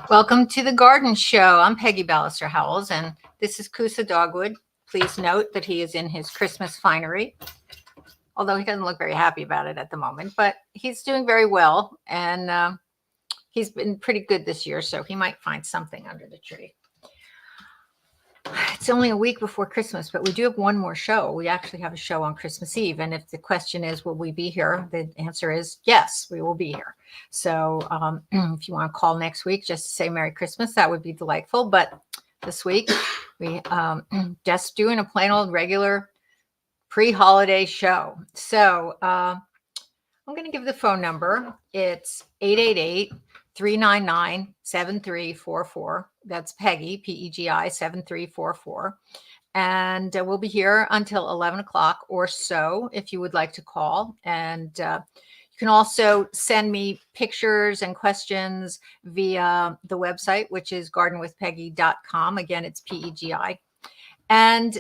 Welcome to the Garden Show. I'm Peggy Ballister Howells, and this is Kusa Dogwood. Please note that he is in his Christmas finery, although he doesn't look very happy about it at the moment, but he's doing very well, and he's been pretty good this year, so he might find something under the tree. It's only a week before Christmas, but we do have one more show. We actually have a show on Christmas Eve. And if the question is, will we be here? The answer is yes, we will be here. So if you want to call next week, just to say Merry Christmas, that would be delightful. But this week, we just doing a plain old regular pre-holiday show. So I'm going to give the phone number. It's 888-399-7344. That's Peggy, Pegi, 7344. And we'll be here until 11 o'clock or so if you would like to call. And you can also send me pictures and questions via the website, which is gardenwithpeggy.com. Again, it's Pegi. And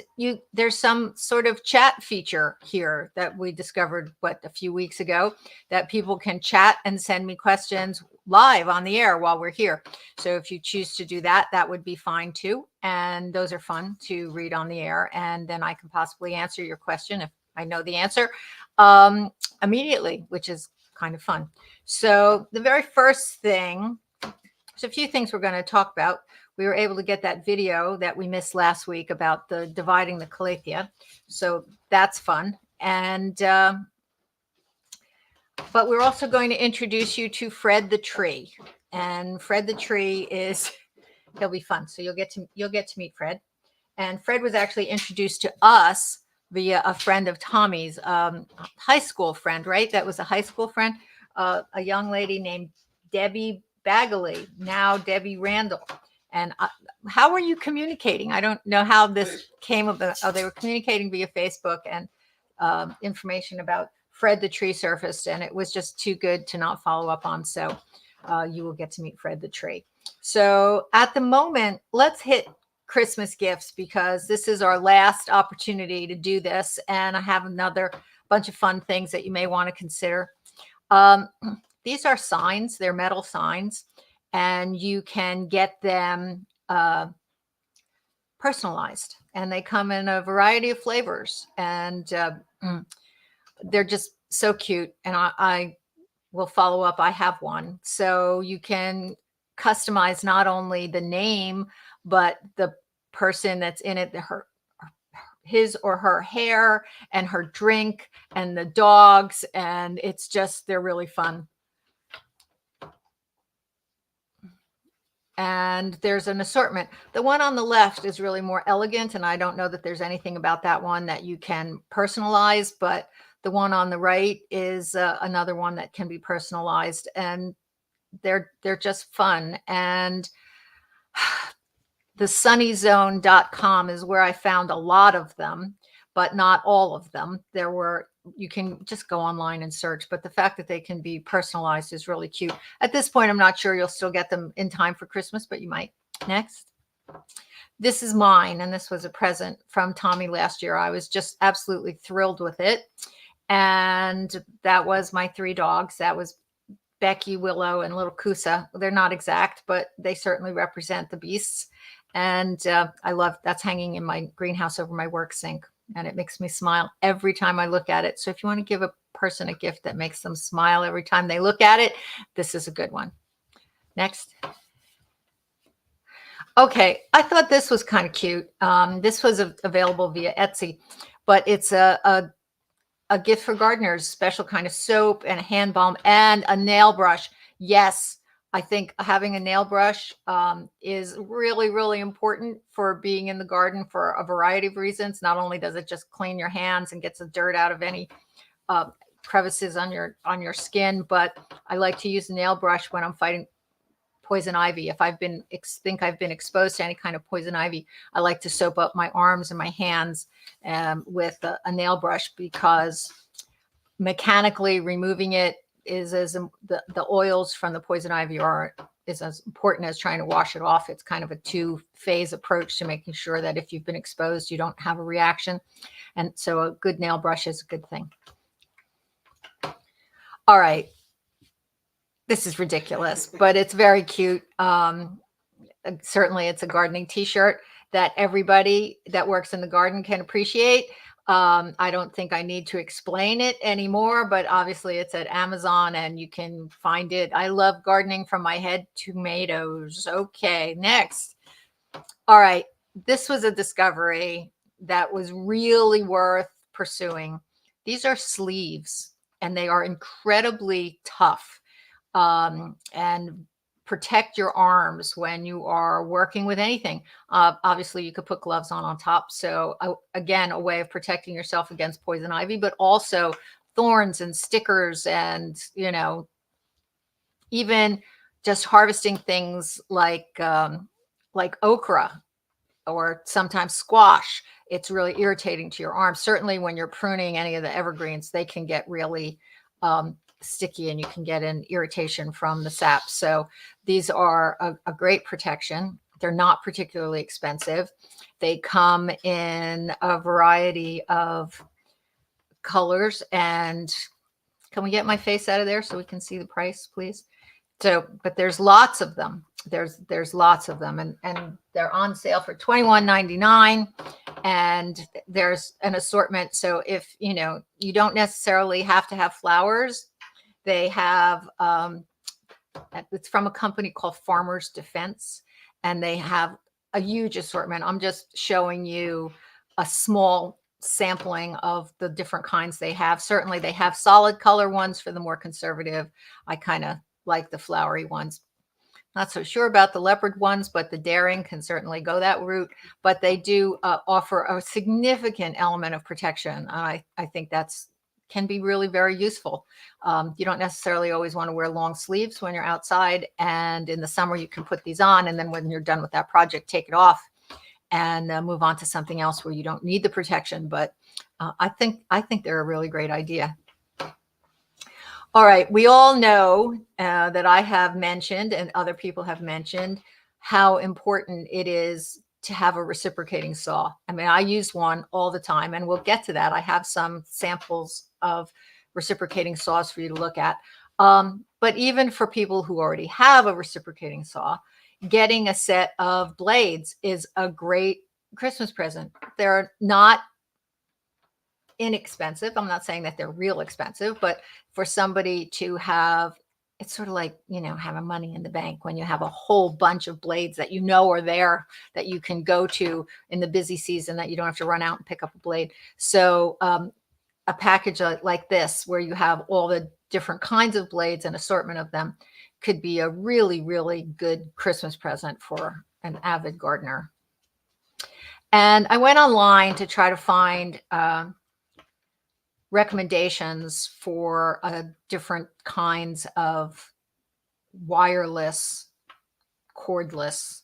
there's some sort of chat feature here that we discovered, a few weeks ago, that people can chat and send me questions live on the air while we're here. So if you choose to do that, that would be fine too. And those are fun to read on the air. And then I can possibly answer your question if I know the answer immediately, which is kind of fun. So the very first thing, there's a few things we're going to talk about. We were able to get that video that we missed last week about the dividing the calathea. So that's fun. And but we're also going to introduce you to Fred the tree. And Fred the tree he'll be fun. So you'll get to meet Fred. And Fred was actually introduced to us via a friend of Tommy's, high school friend, right? That was a high school friend, a young lady named Debbie Bagley, now Debbie Randall. And how were you communicating? I don't know how this came about. Oh, they were communicating via Facebook, and information about Fred the tree surfaced, and it was just too good to not follow up on. So you will get to meet Fred the tree. So at the moment, let's hit Christmas gifts, because this is our last opportunity to do this. And I have another bunch of fun things that you may want to consider. These are signs. They're metal signs. And you can get them personalized, and they come in a variety of flavors, and they're just so cute. And I will follow up. I have one. So you can customize not only the name, but the person that's in it, his or her hair and her drink and the dogs. And they're really fun. And there's an assortment. The one on the left is really more elegant, and I don't know that there's anything about that one that you can personalize, but the one on the right is another one that can be personalized, and they're just fun. And the sunnyzone.com is where I found a lot of them, but not all of them. You can just go online and search, but the fact that they can be personalized is really cute. At this point, I'm not sure you'll still get them in time for Christmas, but you might. Next. This is mine, and this was a present from Tommy last year. I was just absolutely thrilled with it. And that was my 3 dogs. That was Becky, Willow, and little Kusa. They're not exact, but they certainly represent the beasts. And that's hanging in my greenhouse over my work sink. And it makes me smile every time I look at it. So if you want to give a person a gift that makes them smile every time they look at it, this is a good one. Next. Okay, I thought this was kind of cute. This was available via Etsy, but it's a gift for gardeners, special kind of soap and a hand balm and a nail brush. Yes, I think having a nail brush is really, really important for being in the garden for a variety of reasons. Not only does it just clean your hands and gets the dirt out of any crevices on your skin, but I like to use a nail brush when I'm fighting poison ivy. If think I've been exposed to any kind of poison ivy, I like to soap up my arms and my hands with a nail brush, because mechanically removing it is the oils from the poison ivy is as important as trying to wash it off. It's kind of a two-phase approach to making sure that if you've been exposed, you don't have a reaction. And so a good nail brush is a good thing. All right. This is ridiculous, but it's very cute. Certainly it's a gardening t-shirt that everybody that works in the garden can appreciate. I don't think I need to explain it anymore, but obviously it's at Amazon and you can find it. I love gardening from my head tomatoes. Okay, next. All right. This was a discovery that was really worth pursuing. These are sleeves and they are incredibly tough and protect your arms when you are working with anything. Obviously, you could put gloves on top. So again, a way of protecting yourself against poison ivy, but also thorns and stickers and, even just harvesting things like okra or sometimes squash. It's really irritating to your arms. Certainly when you're pruning any of the evergreens, they can get really sticky and you can get an irritation from the sap. So these are a great protection. They're not particularly expensive. They come in a variety of colors. And can we get my face out of there so we can see the price, please? So, but there's lots of them. There's lots of them, and they're on sale for $21.99, and there's an assortment. So if you don't necessarily have to have flowers, they have it's from a company called Farmers Defense, and they have a huge assortment. I'm just showing you a small sampling of the different kinds they have. Certainly they have solid color ones for the more conservative. I kind of like the flowery ones. Not so sure about the leopard ones, but the daring can certainly go that route. But they do offer a significant element of protection. I think that's can be really very useful. You don't necessarily always want to wear long sleeves when you're outside. And in the summer, you can put these on. And then when you're done with that project, take it off and move on to something else where you don't need the protection. But I think they're a really great idea. All right. We all know that I have mentioned and other people have mentioned how important it is to have a reciprocating saw. I mean, I use one all the time, and we'll get to that. I have some samples of reciprocating saws for you to look at. But even for people who already have a reciprocating saw, getting a set of blades is a great Christmas present. They're not inexpensive. I'm not saying that they're real expensive, but for somebody to have, it's sort of like, having money in the bank when you have a whole bunch of blades that are there that you can go to in the busy season, that you don't have to run out and pick up a blade. So a package like this, where you have all the different kinds of blades and assortment of them, could be a really, really good Christmas present for an avid gardener. And I went online to try to find recommendations for different kinds of wireless, cordless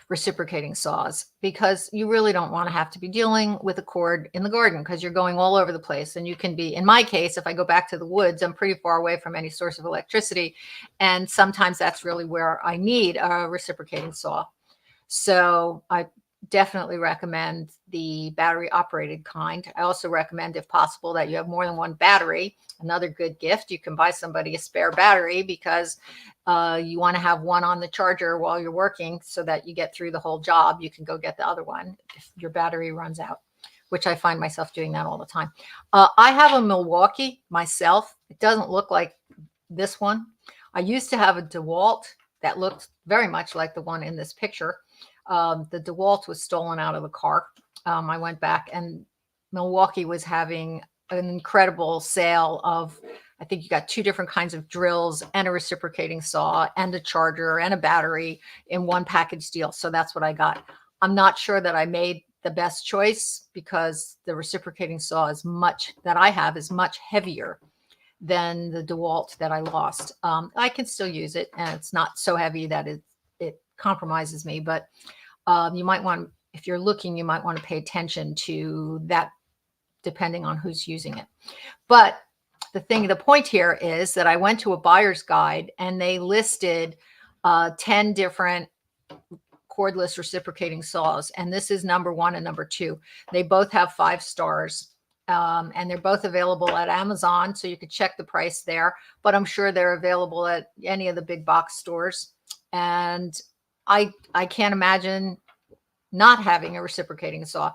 reciprocating saws, because you really don't want to have to be dealing with a cord in the garden, because you're going all over the place. And you can be, in my case, if I go back to the woods, I'm pretty far away from any source of electricity. And sometimes that's really where I need a reciprocating saw. So I definitely recommend the battery operated kind. I also recommend, if possible, that you have more than one battery. Another good gift, you can buy somebody a spare battery, because you want to have one on the charger while you're working so that you get through the whole job. You can go get the other one if your battery runs out, which I find myself doing that all the time. I have a Milwaukee myself. It doesn't look like this one. I used to have a DeWalt that looked very much like the one in this picture. The DeWalt was stolen out of the car. I went back, and Milwaukee was having an incredible sale of, I think you got 2 different kinds of drills and a reciprocating saw and a charger and a battery in one package deal. So that's what I got. I'm not sure that I made the best choice, because the reciprocating saw that I have is much heavier than the DeWalt that I lost. I can still use it, and it's not so heavy that it compromises me. But you might want, if you're looking, you might want to pay attention to that, depending on who's using it. But the point here is that I went to a buyer's guide, and they listed 10 different cordless reciprocating saws, and this is number 1 and number 2. They both have 5 stars, and they're both available at Amazon, so you could check the price there, but I'm sure they're available at any of the big box stores. And I can't imagine not having a reciprocating saw.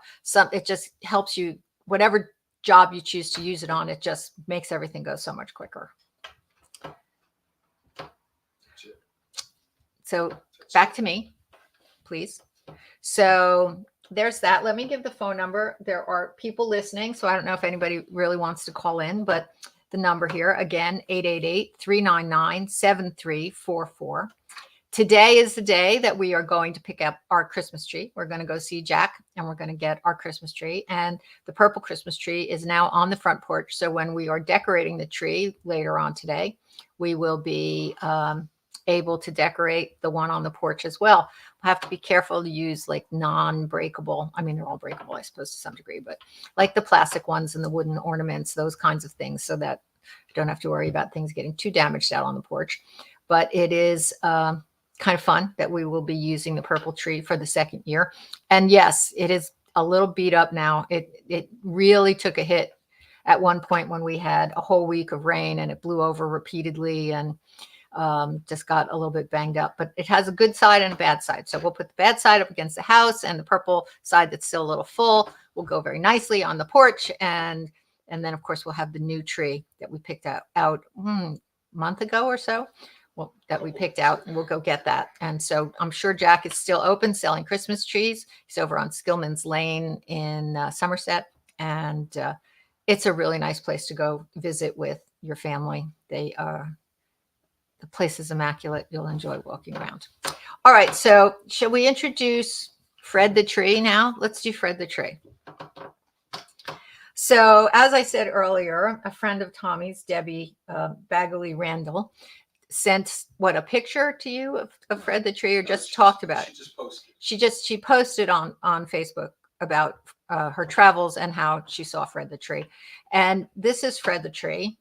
It just helps you, whatever job you choose to use it on, it just makes everything go so much quicker. So back to me, please. So there's that. Let me give the phone number. There are people listening, so I don't know if anybody really wants to call in, but the number here, again, 888-399-7344. Today is the day that we are going to pick up our Christmas tree. We're going to go see Jack, and we're going to get our Christmas tree. And the purple Christmas tree is now on the front porch. So when we are decorating the tree later on today, we will be able to decorate the one on the porch as well. I have to be careful to use like non-breakable. I mean, they're all breakable, I suppose, to some degree, but like the plastic ones and the wooden ornaments, those kinds of things, so that I don't have to worry about things getting too damaged out on the porch. But it is kind of fun that we will be using the purple tree for the second year. And yes, it is a little beat up now. It really took a hit at one point when we had a whole week of rain, and it blew over repeatedly, and just got a little bit banged up. But it has a good side and a bad side. So we'll put the bad side up against the house, and the purple side that's still a little full will go very nicely on the porch. And then, of course, we'll have the new tree that we picked out a month ago or so. Well, that we picked out, and we'll go get that. And so I'm sure Jack is still open selling Christmas trees. He's over on Skillman's Lane in Somerset, and it's a really nice place to go visit with your family. The place is immaculate. You'll enjoy walking around. All right, so shall we introduce Fred the tree now? Let's do Fred the tree. So as I said earlier, a friend of Tommy's, Debbie Bagley Randall, sent a picture to you of Fred the tree, or just talked about it? She posted on Facebook about her travels and how she saw Fred the tree. And this is Fred the tree,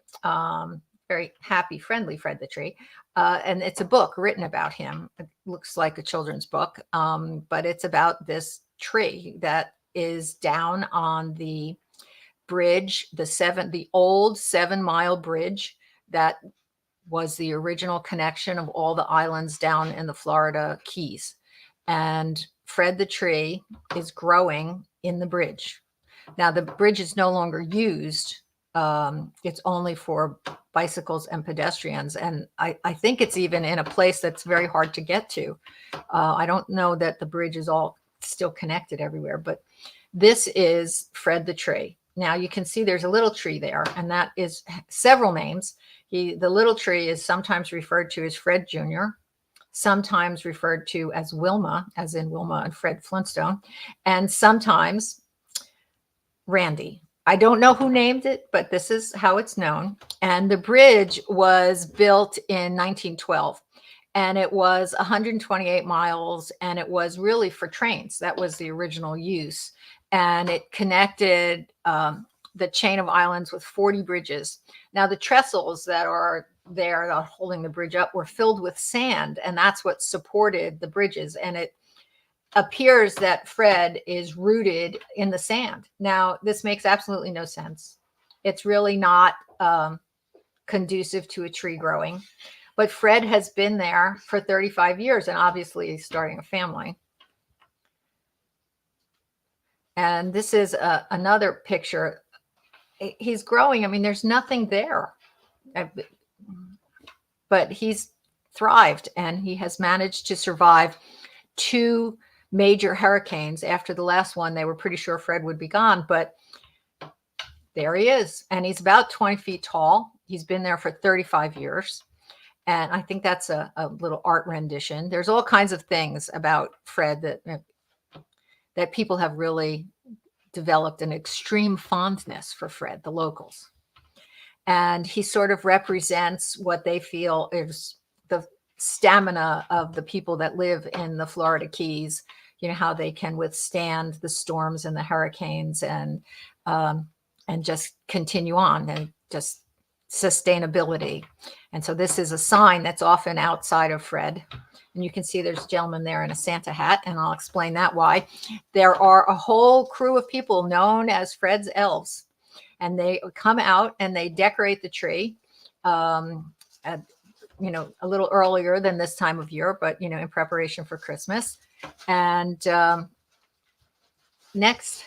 very happy, friendly Fred the tree. And it's a book written about him. It looks like a children's book, but it's about this tree that is down on the bridge, the old 7-mile bridge that was the original connection of all the islands down in the Florida Keys. And Fred the tree is growing in the bridge. Now, the bridge is no longer used. It's only for bicycles and pedestrians. And I think it's even in a place that's very hard to get to. I don't know that the bridge is all still connected everywhere, but this is Fred the tree. Now you can see there's a little tree there, and that is several names. The little tree is sometimes referred to as Fred Jr., sometimes referred to as Wilma, as in Wilma and Fred Flintstone, and sometimes Randy. I don't know who named it, but this is how it's known. And the bridge was built in 1912, and it was 128 miles, and it was really for trains. That was the original use. And it connected the chain of islands with 40 bridges. Now, the trestles that are there that are holding the bridge up were filled with sand, and that's what supported the bridges. And it appears that Fred is rooted in the sand. Now, this makes absolutely no sense. It's really not conducive to a tree growing. But Fred has been there for 35 years, and obviously he's starting a family. And this is another picture. He's growing. I mean, there's nothing there, but he's thrived, and he has managed to survive 2 major hurricanes. After the last one, they were pretty sure Fred would be gone, but there he is. And he's about 20 feet tall. He's been there for 35 years. And I think that's a little art rendition. There's all kinds of things about Fred that people have really developed an extreme fondness for Fred, the locals. And he sort of represents what they feel is the stamina of the people that live in the Florida Keys, how they can withstand the storms and the hurricanes and just continue on and just sustainability. And so this is a sign that's often outside of Fred. And you can see there's a gentleman there in a Santa hat, and I'll explain that why. There are a whole crew of people known as Fred's elves, and they come out and they decorate the tree, a little earlier than this time of year, but, in preparation for Christmas. And next.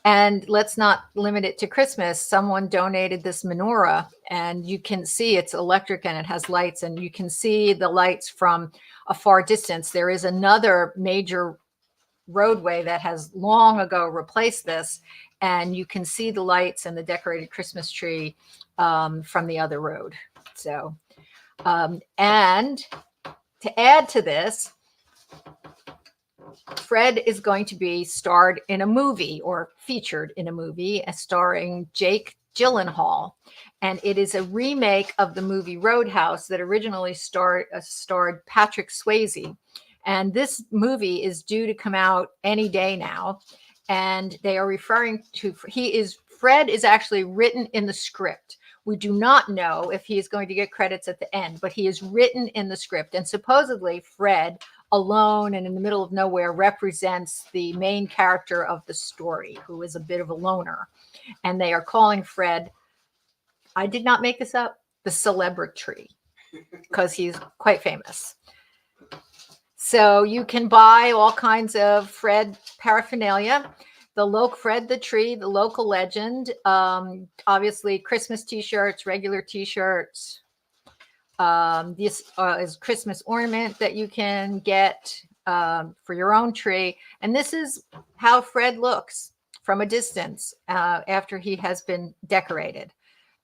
And let's not limit it to Christmas. Someone donated this menorah, and you can see it's electric and it has lights, and you can see the lights from a far distance. There is another major roadway that has long ago replaced this, and you can see the lights and the decorated Christmas tree from the other road. So, and to add to this, Fred is going to be starred in a movie, or featured in a movie, starring Jake Gyllenhaal. And it is a remake of the movie Roadhouse that originally starred Patrick Swayze. And this movie is due to come out any day now. And they are referring to, Fred is actually written in the script. We do not know if he is going to get credits at the end, but he is written in the script. And supposedly Fred, alone and in the middle of nowhere, represents the main character of the story, who is a bit of a loner. And they are calling Fred, I did not make this up, the celebrity, because he's quite famous. So you can buy all kinds of Fred paraphernalia. The Fred the tree, the local legend, obviously Christmas t-shirts, regular t-shirts. This is Christmas ornament that you can get for your own tree. And this is how Fred looks from a distance after he has been decorated.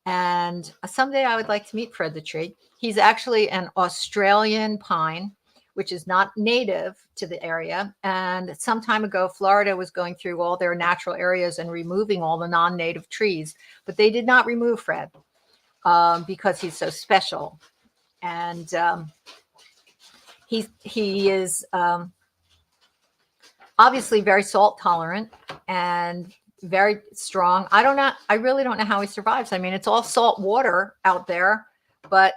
And someday I would like to meet Fred the tree. He's actually an Australian pine, which is not native to the area. And some time ago, Florida was going through all their natural areas and removing all the non-native trees. But they did not remove Fred because he's so special. And he is obviously very salt tolerant and very strong. I really don't know how he survives. I mean, it's all salt water out there, but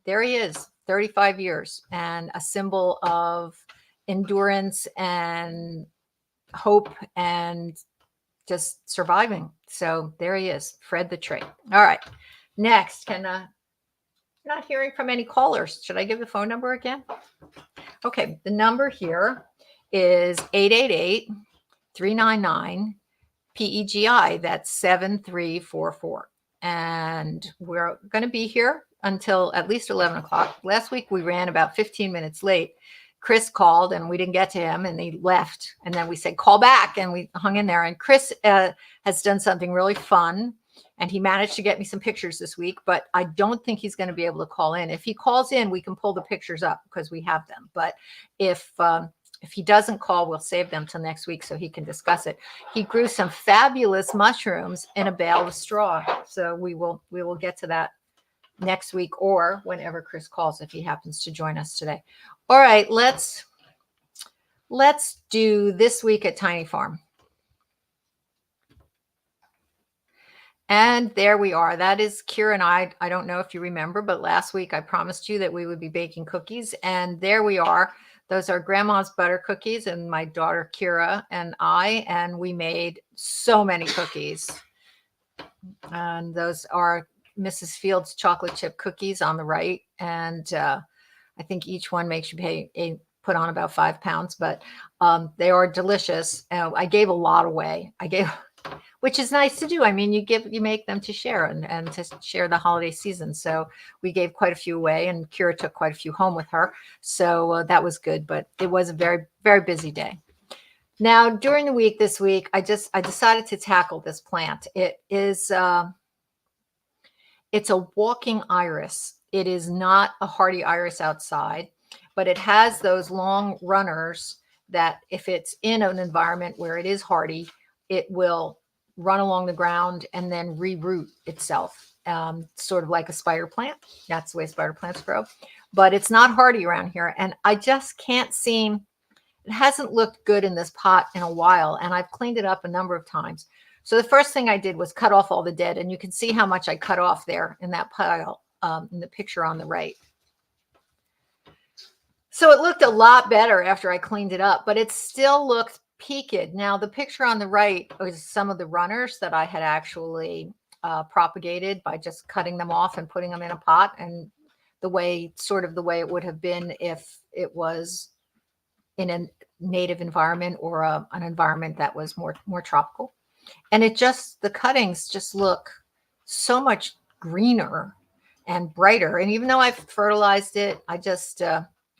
there he is, 35 years, and a symbol of endurance and hope and just surviving. So there he is, Fred the tree. All right, next, not hearing from any callers. Should I give the phone number again? Okay, the number here is 888-399-PEGI. That's 7344. And we're going to be here until at least 11 o'clock. Last week we ran about 15 minutes late. Chris called and we didn't get to him and he left. And then we said, call back. And we hung in there. And Chris has done something really fun. And he managed to get me some pictures this week, but I don't think he's going to be able to call in. If he calls in, we can pull the pictures up because we have them. But if he doesn't call, we'll save them till next week so he can discuss it. He grew some fabulous mushrooms in a bale of straw. So we will get to that next week or whenever Chris calls, if he happens to join us today. All right, let's do this week at Tiny Farm. And there we are. That is Kira and I. I don't know if you remember, but last week I promised you that we would be baking cookies. And there we are. Those are Grandma's butter cookies and my daughter Kira and I. And we made so many cookies. And those are Mrs. Fields chocolate chip cookies on the right. And I think each one makes you put on about 5 pounds, but they are delicious. I gave a lot away. Which is nice to do. I mean, you make them to share and to share the holiday season. So we gave quite a few away, and Kira took quite a few home with her. So that was good, but it was a very, very busy day. Now, during the week this week, I decided to tackle this plant. It's a walking iris. It is not a hardy iris outside, but it has those long runners that if it's in an environment where it is hardy, it will run along the ground and then reroot itself, sort of like a spider plant. That's the way spider plants grow. But it's not hardy around here. And I just can't seem, it hasn't looked good in this pot in a while. And I've cleaned it up a number of times. So the first thing I did was cut off all the dead. And you can see how much I cut off there in that pile, in the picture on the right. So it looked a lot better after I cleaned it up, but it still looked peaked. Now, the picture on the right was some of the runners that I had actually propagated by just cutting them off and putting them in a pot, and the way it would have been if it was in a native environment or an environment that was more tropical. And the cuttings just look so much greener and brighter. And even though I've fertilized it, I just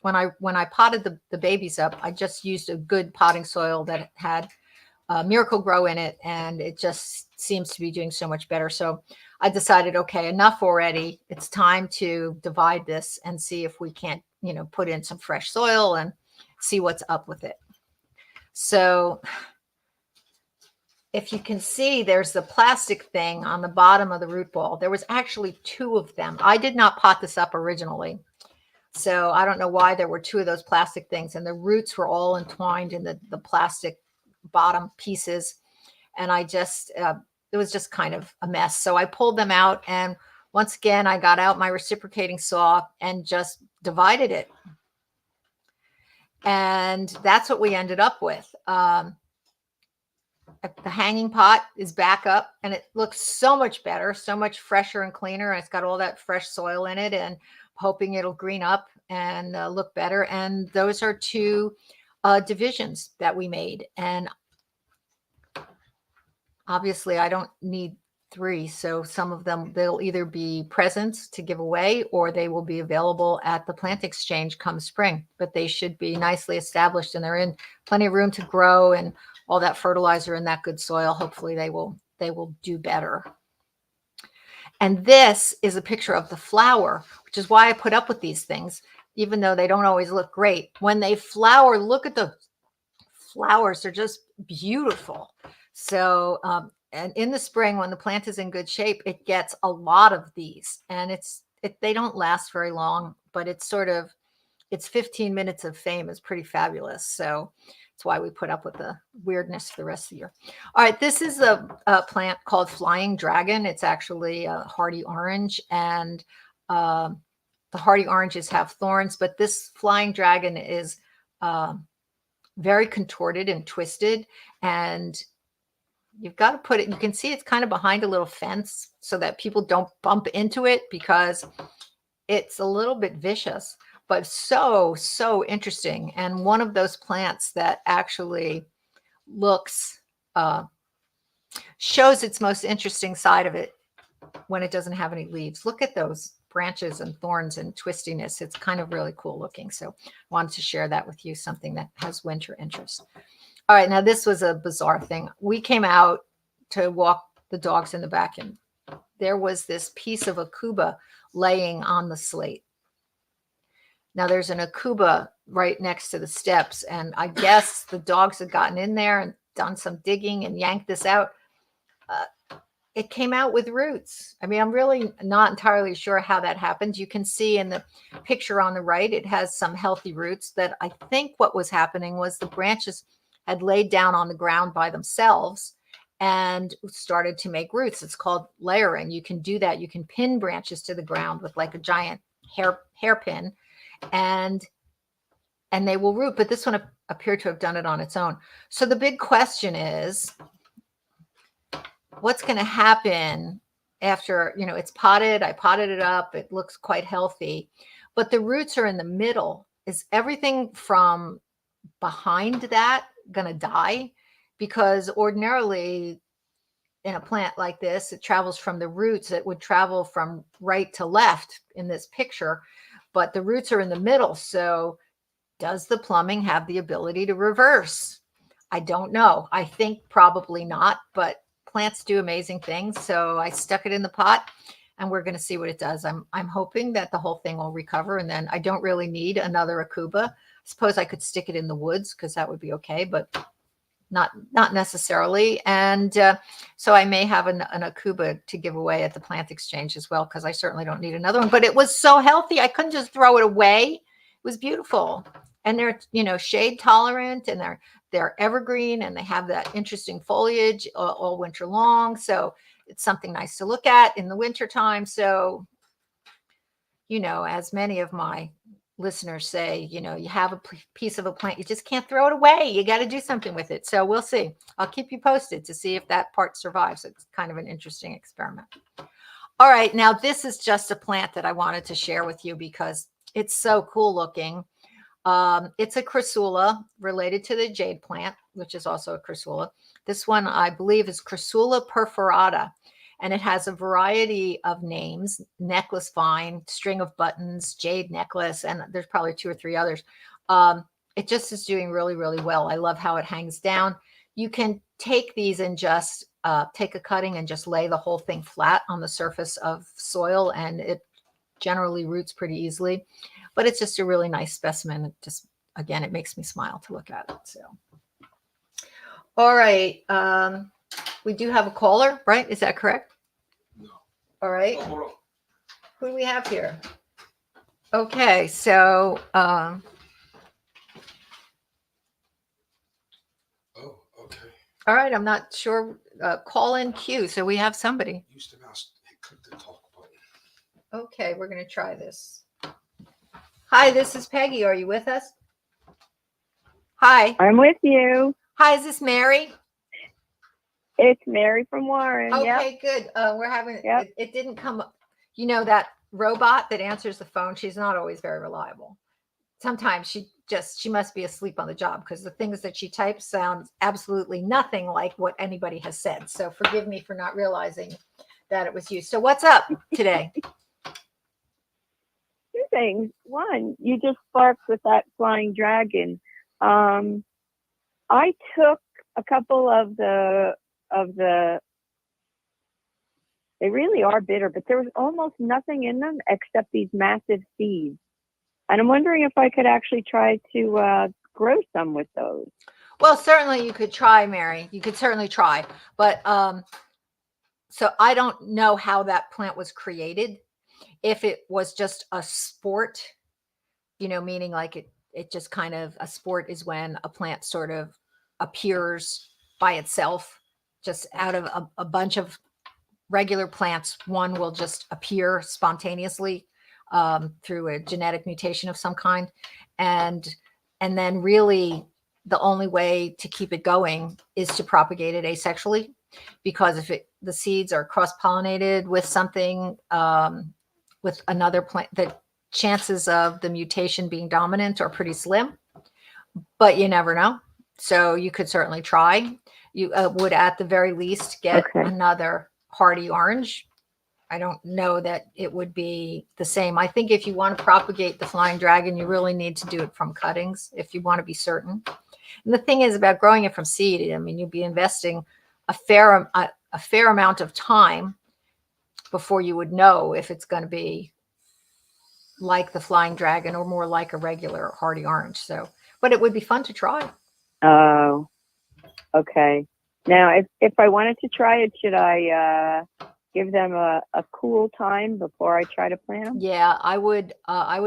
when I potted the babies up, I just used a good potting soil that had Miracle-Gro in it, and it just seems to be doing so much better. So I decided, okay, enough already. It's time to divide this and see if we can't, put in some fresh soil and see what's up with it. So if you can see, there's the plastic thing on the bottom of the root ball. There was actually 2 of them. I did not pot this up originally, so I don't know why there were 2 of those plastic things, and the roots were all entwined in the plastic bottom pieces. And I just, it was just kind of a mess. So I pulled them out, and once again, I got out my reciprocating saw and just divided it. And that's what we ended up with. The hanging pot is back up, and it looks so much better, so much fresher and cleaner. It's got all that fresh soil in it, and hoping it'll green up and look better. And those are 2 divisions that we made. And obviously I don't need 3. So some of them, they'll either be presents to give away, or they will be available at the plant exchange come spring. But they should be nicely established, and they're in plenty of room to grow, and all that fertilizer and that good soil. Hopefully they will do better. And this is a picture of the flower, which is why I put up with these things, even though they don't always look great. When they flower, look at the flowers. They're just beautiful. So, and in the spring, when the plant is in good shape, it gets a lot of these, and they don't last very long, but it's 15 minutes of fame is pretty fabulous. So that's why we put up with the weirdness for the rest of the year. All right, this is a plant called Flying Dragon. It's actually a hardy orange, and the hardy oranges have thorns, but this Flying Dragon is very contorted and twisted, and you've got to put it, you can see it's kind of behind a little fence so that people don't bump into it, because it's a little bit vicious, but so interesting. And one of those plants that actually looks, shows its most interesting side of it when it doesn't have any leaves. Look at those branches and thorns and twistiness. It's kind of really cool looking. So I wanted to share that with you, something that has winter interest. All right, now this was a bizarre thing. We came out to walk the dogs in the back, and there was this piece of akuba laying on the slate. Now there's an akuba right next to the steps, and I guess the dogs had gotten in there and done some digging and yanked this out. It came out with roots. I mean, I'm really not entirely sure how that happened. You can see in the picture on the right, it has some healthy roots. That I think what was happening was the branches had laid down on the ground by themselves and started to make roots. It's called layering. You can do that. You can pin branches to the ground with like a giant hairpin, and they will root. But this one appeared to have done it on its own. So the big question is, what's going to happen after, it's potted? I potted it up. It looks quite healthy, but the roots are in the middle. Is everything from behind that going to die? Because ordinarily in a plant like this, it travels from the roots. It would travel from right to left in this picture, but the roots are in the middle. So does the plumbing have the ability to reverse? I don't know. I think probably not, but plants do amazing things. So I stuck it in the pot, and we're going to see what it does. I'm hoping that the whole thing will recover, and then I don't really need another akuba. I suppose I could stick it in the woods, because that would be okay, but not necessarily. And so I may have an Akuba to give away at the plant exchange as well, because I certainly don't need another one. But it was so healthy, I couldn't just throw it away. It was beautiful. And they're, shade tolerant, and they're evergreen, and they have that interesting foliage all winter long. So it's something nice to look at in the winter time. So, as many of my listeners say, you have a piece of a plant, you just can't throw it away. You got to do something with it. So we'll see. I'll keep you posted to see if that part survives. It's kind of an interesting experiment. All right. Now, this is just a plant that I wanted to share with you because it's so cool looking. It's a crassula related to the jade plant, which is also a crassula. This one, I believe, is Crassula perforata. And it has a variety of names: necklace vine, string of buttons, jade necklace, and there's probably 2 or 3 others. It just is doing really, really well. I love how it hangs down. You can take these and just take a cutting and just lay the whole thing flat on the surface of soil, and it generally roots pretty easily. But it's just a really nice specimen. It just, again, it makes me smile to look at it. So, all right. We do have a caller, right? Is that correct? No. All right. Who do we have here? Okay, so Oh, okay. all right, I'm not sure. Call in queue, so we have somebody. Use the mouse and click the talk button. Okay, we're going to try this. Hi, this is Peggy. Are you with us? Hi. I'm with you. Hi, is this Mary? It's Mary from Warren. Okay, Yep. good. We're having Yep. it didn't come up. That robot that answers the phone, she's not always very reliable. Sometimes she must be asleep on the job, because the things that she types sound absolutely nothing like what anybody has said. So forgive me for not realizing that it was you. So what's up today? 2 things. One, you just sparked with that flying dragon. I took a couple of the they really are bitter, but there was almost nothing in them except these massive seeds. And I'm wondering if I could actually try to grow some with those. Well, certainly you could try, Mary. You could certainly try. But so I don't know how that plant was created. If it was just a sport, meaning like it just kind of, a sport is when a plant sort of appears by itself, just out of a bunch of regular plants. One will just appear spontaneously through a genetic mutation of some kind. And then really the only way to keep it going is to propagate it asexually, because if the seeds are cross-pollinated with something, with another plant, the chances of the mutation being dominant are pretty slim, but you never know. So you could certainly try. You would at the very least get another hardy orange. I don't know that it would be the same. I think if you want to propagate the flying dragon, you really need to do it from cuttings if you want to be certain. And the thing is about growing it from seed, I mean, you'll be investing a fair amount of time before you would know if it's going to be like the flying dragon or more like a regular hardy orange. So, but it would be fun to try. Oh, okay. Now, if I wanted to try it, should I give them a cool time before I try to plant them? Yeah, I would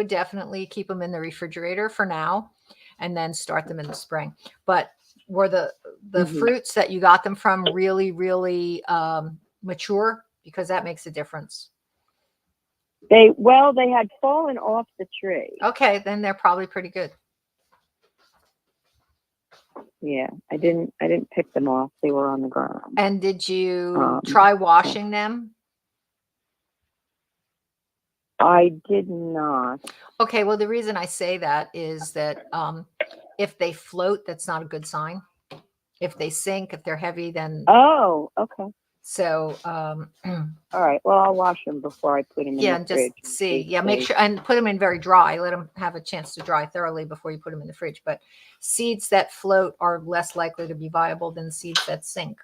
definitely keep them in the refrigerator for now, and then start them in the spring. But were the fruits that you got them from really, really mature? Because that makes a difference. They had fallen off the tree. Okay, then they're probably pretty good. Yeah, I didn't pick them off. They were on the ground. And did you try washing them? I did not. Okay, well, the reason I say that is that if they float, that's not a good sign. If they sink, if they're heavy, then... Oh, okay. So, all right. Well, I'll wash them before I put them in the fridge. Just see. Yeah, make sure and put them in very dry. Let them have a chance to dry thoroughly before you put them in the fridge. But seeds that float are less likely to be viable than seeds that sink.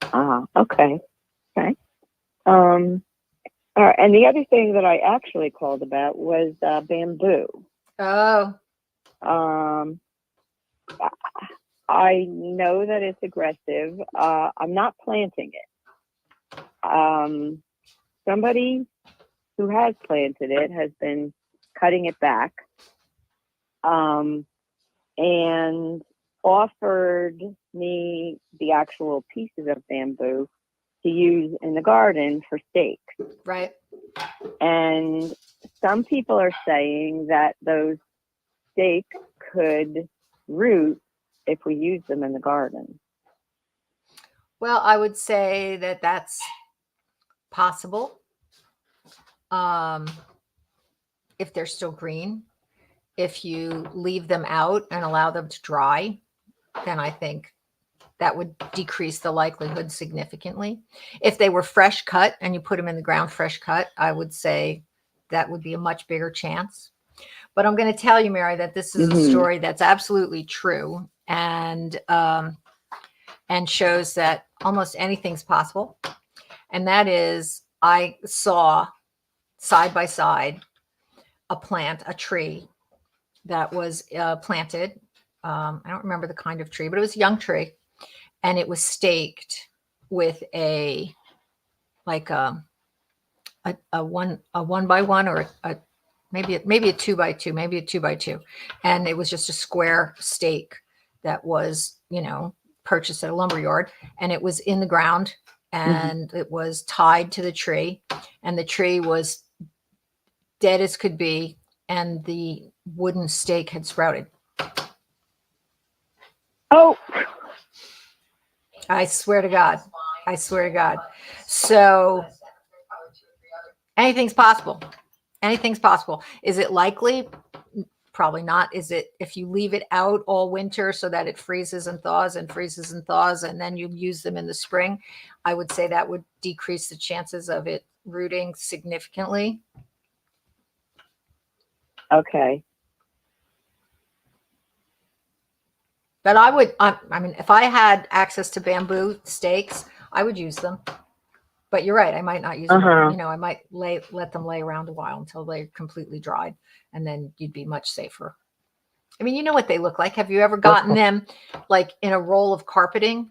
Okay. Okay. All right. And the other thing that I actually called about was bamboo. Oh. I know that it's aggressive. I'm not planting it. Somebody who has planted it has been cutting it back, and offered me the actual pieces of bamboo to use in the garden for stakes. Right. And some people are saying that those stakes could root if we use them in the garden. Well, I would say that that's possible. If they're still green, if you leave them out and allow them to dry, then I think that would decrease the likelihood significantly. If they were fresh cut and you put them in the ground fresh cut, I would say that would be a much bigger chance. But I'm going to tell you, Mary, that this is a story that's absolutely true, and shows that almost anything's possible. And that is, I saw side by side a tree that was planted. I don't remember the kind of tree, but it was a young tree, and it was staked with a one by one, or maybe a 2 by 2, maybe a 2 by 2, and it was just a square stake that was, purchased at a lumber yard, and it was in the ground, and it was tied to the tree, and the tree was dead as could be, and the wooden stake had sprouted. Oh, I swear to God. I swear to God. So anything's possible. Anything's possible. Is it likely? Probably not. Is it, if you leave it out all winter so that it freezes and thaws and freezes and thaws, and then you use them in the spring? I would say that would decrease the chances of it rooting significantly. okay. But I would, I mean, if I had access to bamboo stakes, I would use them. But you're right, I might not use them. I might let them lay around a while until they're completely dried, and then you'd be much safer. I mean, you know what they look like. Have you ever gotten them like in a roll of carpeting?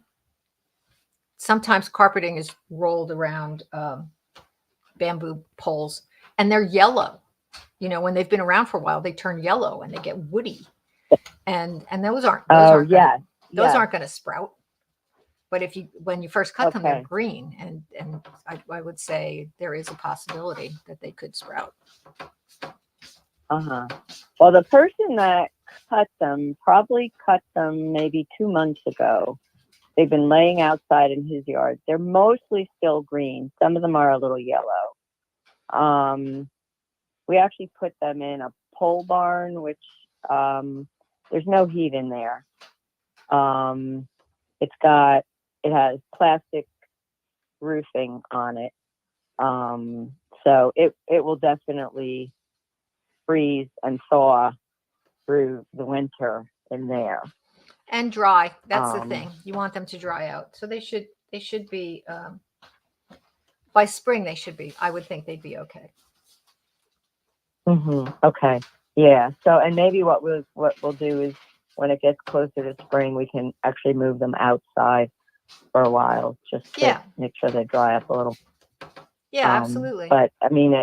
Sometimes carpeting is rolled around bamboo poles, and they're yellow. When they've been around for a while, they turn yellow and they get woody. And those aren't aren't going to sprout. But when you first cut them, they're green, and I would say there is a possibility that they could sprout. Well, the person that cut them probably cut them maybe 2 months ago. They've been laying outside in his yard. They're mostly still green. Some of them are a little yellow. We actually put them in a pole barn, which there's no heat in there. It has plastic roofing on it. So it will definitely freeze and thaw through the winter in there. And dry. That's the thing. You want them to dry out. So they should be, by spring they should be. I would think they'd be okay. Okay. Yeah. So, and maybe what we'll do is, when it gets closer to spring, we can actually move them outside for a while, just to make sure they dry up a little. Yeah, absolutely. But I mean,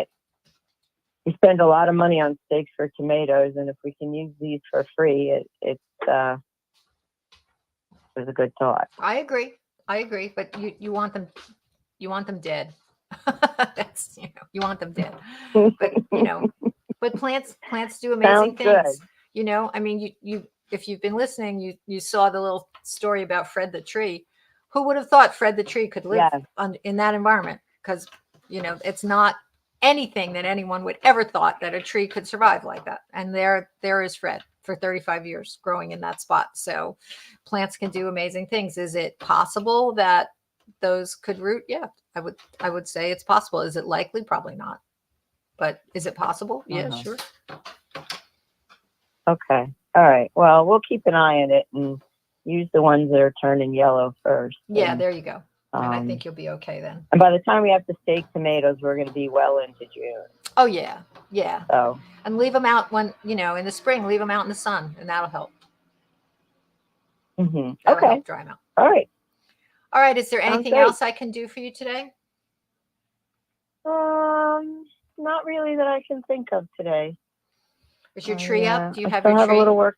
we spend a lot of money on stakes for tomatoes, and if we can use these for free, it was a good thought. I agree, but you want them dead. That's, you want them dead. But but plants do amazing things. Good. I mean, you if you've been listening, you saw the little story about Fred the tree. Who would have thought Fred the tree could live in that environment? Because it's not anything that anyone would ever thought that a tree could survive like that. And there is Fred for 35 years growing in that spot. So plants can do amazing things. Is it possible that those could root? Yeah, I would say it's possible. Is it likely? Probably not. But is it possible? Yeah, sure. Okay. All right. Well, we'll keep an eye on it and use the ones that are turning yellow first. Yeah, there you go. And I think you'll be okay then. And by the time we have to stake tomatoes, we're going to be well into June. Oh, yeah. Yeah. So, and leave them out when, in the spring, leave them out in the sun, and that'll help. That'll Okay. help dry them out. All right. All right. Is there Sounds anything great. else I can do for you today? Not really that I can think of today. Is your tree up? Do you I have still your have tree? a little work.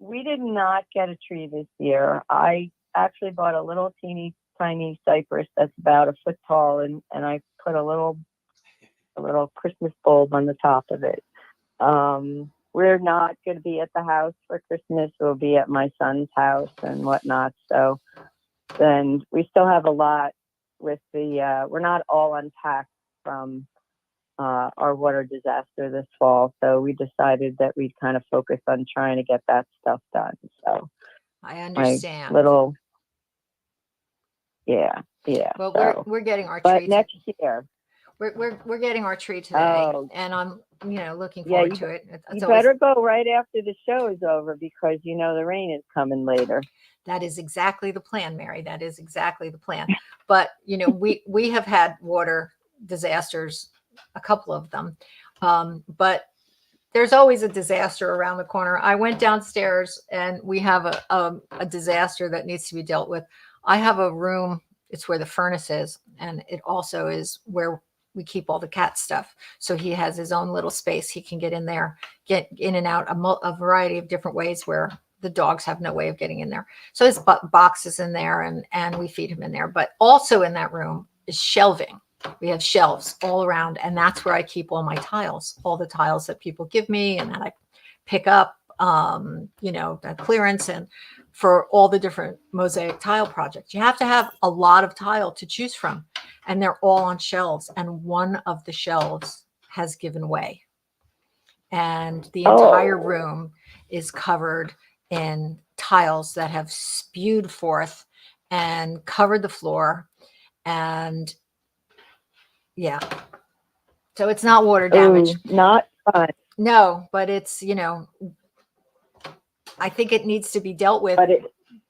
We did not get a tree this year. I actually bought a little teeny tiny cypress that's about a foot tall, and I put a little Christmas bulb on the top of it. We're not going to be at the house for Christmas. We'll be at my son's house and whatnot. So then we still have a lot with the, we're not all unpacked from our water disaster this fall. So we decided that we'd kind of focus on trying to get that stuff done. So I my understand. little, yeah. Well, So, we're getting our but tree. next year, We're getting our tree today, Oh. and I'm looking Yeah, forward to it. you It's always, better go right after the show is over because you know the rain is coming later. that is exactly the plan, Mary. That is exactly the plan. But we have had water disasters, a couple of them, but there's always a disaster around the corner. I went downstairs and we have a disaster that needs to be dealt with. I have a room. It's where the furnace is, and it also is where we keep all the cat stuff. So he has his own little space. He can get in there, get in and out a variety of different ways where the dogs have no way of getting in there. So his boxes in there, and we feed him in there. But also in that room is shelving. We have shelves all around, and that's where I keep all my tiles, all the tiles that people give me and that I pick up, that clearance, and for all the different mosaic tile projects. You have to have a lot of tile to choose from, and they're all on shelves. And one of the shelves has given way, and the entire room is covered in tiles that have spewed forth and covered the floor. And yeah, so it's not water damage. Ooh, not fun. No, but it's, I think it needs to be dealt with But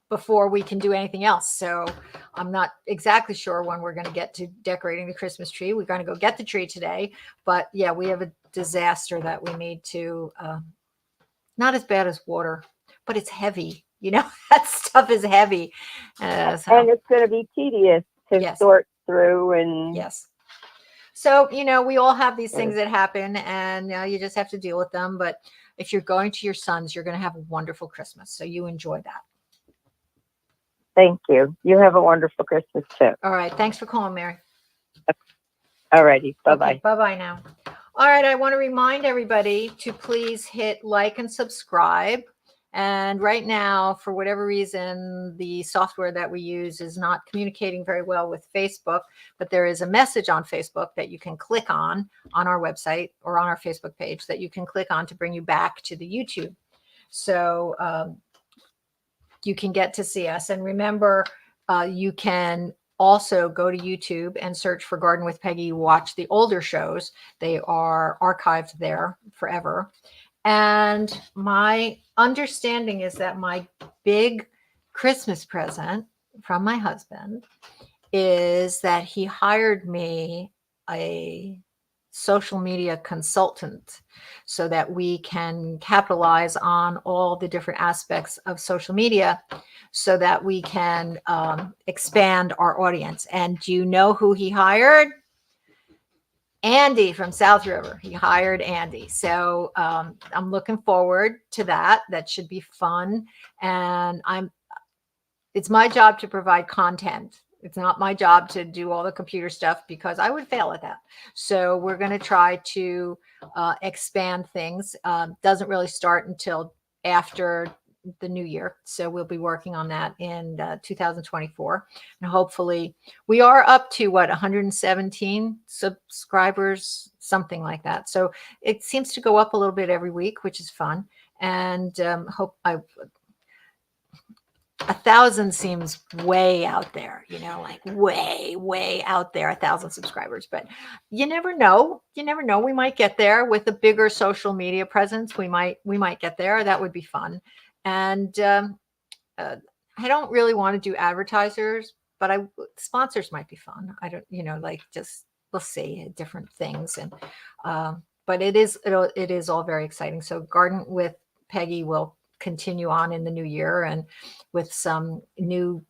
before we can do anything else. So I'm not exactly sure when we're going to get to decorating the Christmas tree. We're going to go get the tree today, but yeah, we have a disaster that we need to, not as bad as water, but it's heavy. That stuff is heavy. and it's going to be tedious to Yes. sort through and Yes. So, we all have these things that happen, and you just have to deal with them. But if you're going to your son's, you're going to have a wonderful Christmas. So you enjoy that. Thank you. You have a wonderful Christmas too. All right. Thanks for calling, Mary. All righty. Bye-bye. Okay, bye-bye now. All right. I want to remind everybody to please hit like and subscribe. And right now, for whatever reason, the software that we use is not communicating very well with Facebook, but there is a message on Facebook that you can click on our website or on our Facebook page that you can click on to bring you back to the YouTube. So you can get to see us. And remember, you can also go to YouTube and search for Garden with Peggy. Watch the older shows. They are archived there forever. And my understanding is that my big Christmas present from my husband is that he hired me a social media consultant so that we can capitalize on all the different aspects of social media so that we can expand our audience. And do you know who he hired? Andy from South River. He hired Andy. So I'm looking forward to that. That should be fun. And it's my job to provide content. It's not my job to do all the computer stuff because I would fail at that. So we're going to try to expand things. Doesn't really start until after the new year. So we'll be working on that in 2024. And hopefully we are up to 117 subscribers, something like that. So it seems to go up a little bit every week, which is fun. And 1,000 seems way out there, like way out there, 1,000 subscribers. But you never know. We might get there with a bigger social media presence. We might get there. That would be fun. And I don't really want to do advertisers, but sponsors might be fun. I don't, just we'll see different things. And but it is all very exciting. So Garden with Peggy will continue on in the new year and with some new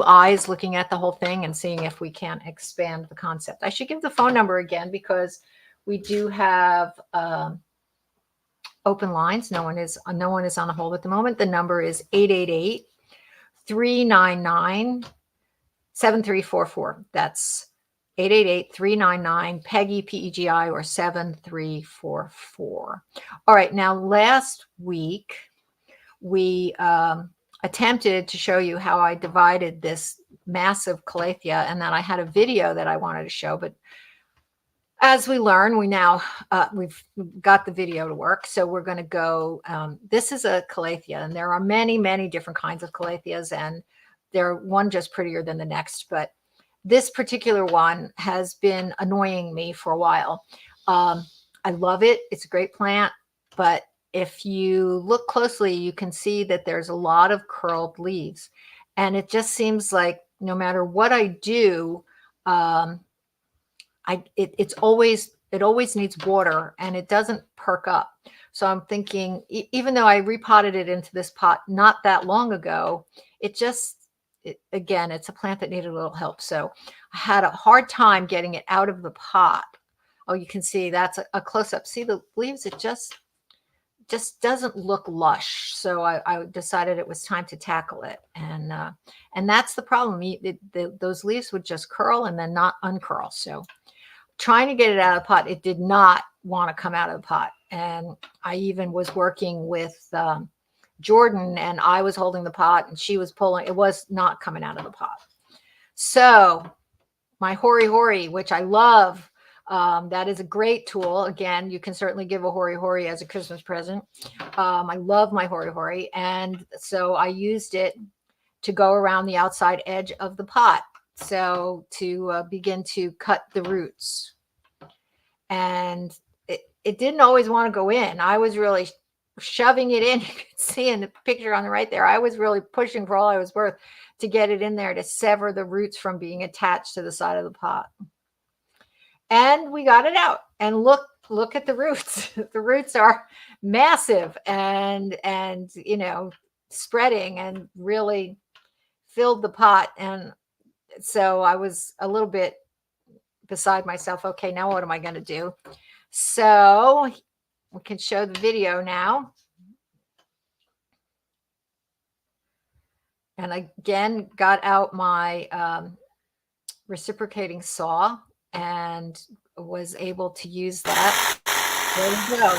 eyes looking at the whole thing and seeing if we can expand the concept. I should give the phone number again because we do have open lines. No one is on the hold at the moment. The number is 888-399-7344. That's 888-399 Pegi or 7344. All right. Now, last week we attempted to show you how I divided this massive calathea, and that I had a video that I wanted to show, but as we learn, we've got the video to work. So we're going to go, this is a calathea, and there are many, many different kinds of calatheas, and they're one just prettier than the next. But this particular one has been annoying me for a while. I love it. It's a great plant. But if you look closely, you can see that there's a lot of curled leaves. And it just seems like no matter what I do, it always needs water, and it doesn't perk up. So I'm thinking, even though I repotted it into this pot not that long ago, again, it's a plant that needed a little help. So I had a hard time getting it out of the pot. Oh, you can see that's a close-up. See the leaves? It just doesn't look lush. So I decided it was time to tackle it. And that's the problem. Those leaves would just curl and then not uncurl. So trying to get it out of the pot, it did not want to come out of the pot. And I even was working with Jordan, and I was holding the pot and she was pulling. It was not coming out of the pot. So my Hori Hori, which I love, that is a great tool. Again, you can certainly give a Hori Hori as a Christmas present. I love my Hori Hori. And so I used it to go around the outside edge of the pot. So to begin to cut the roots. And it didn't always want to go in. I was really shoving it in. You can see in the picture on the right there, I was really pushing for all I was worth to get it in there to sever the roots from being attached to the side of the pot. And we got it out. And look at the roots. The roots are massive and spreading and really filled the pot. And so I was a little bit beside myself. Okay, now what am I going to do? So we can show the video now. And I again got out my reciprocating saw and was able to use that. There we go.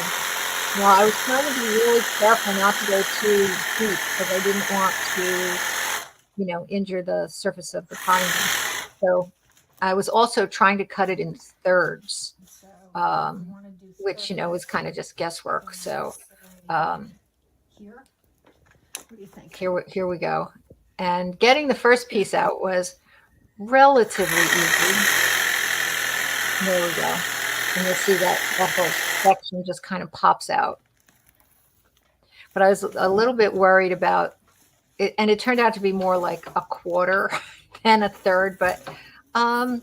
Now I was trying to be really careful not to go too deep because I didn't want to injure the surface of the potting. So I was also trying to cut it in thirds, which, was kind of just guesswork. So here, what do you think? Here we go. And getting the first piece out was relatively easy. There we go. And you'll see that whole section just kind of pops out. But I was a little bit worried about it, and it turned out to be more like a quarter than a third, but it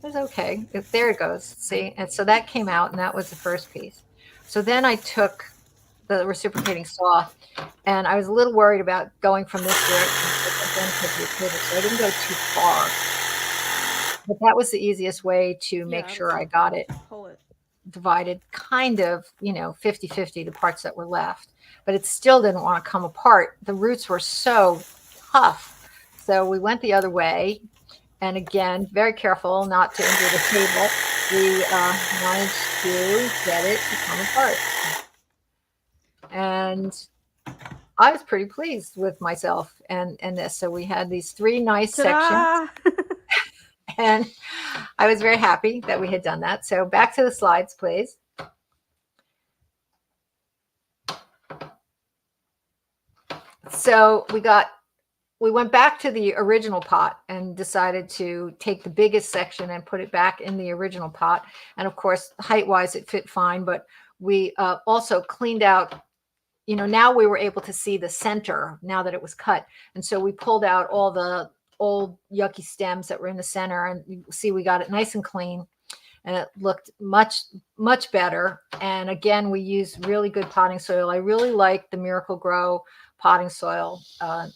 was okay. There it goes. See? And so that came out, and that was the first piece. So then I took the reciprocating saw, and I was a little worried about going from this direction, so I didn't go too far. But that was the easiest way to make sure I got it divided kind of, 50-50, the parts that were left. But it still didn't want to come apart. The roots were so tough. So we went the other way. And again, very careful not to injure the table. We managed to get it to come apart. And I was pretty pleased with myself and this. So we had these 3 nice sections. And I was very happy that we had done that. So back to the slides, please. So we went back to the original pot and decided to take the biggest section and put it back in the original pot. And of course, height-wise, it fit fine. But we also cleaned out, now we were able to see the center now that it was cut. And so we pulled out all the old yucky stems that were in the center, and you see we got it nice and clean. and it looked much better. And again, we use really good potting soil. I really like the Miracle Grow potting soil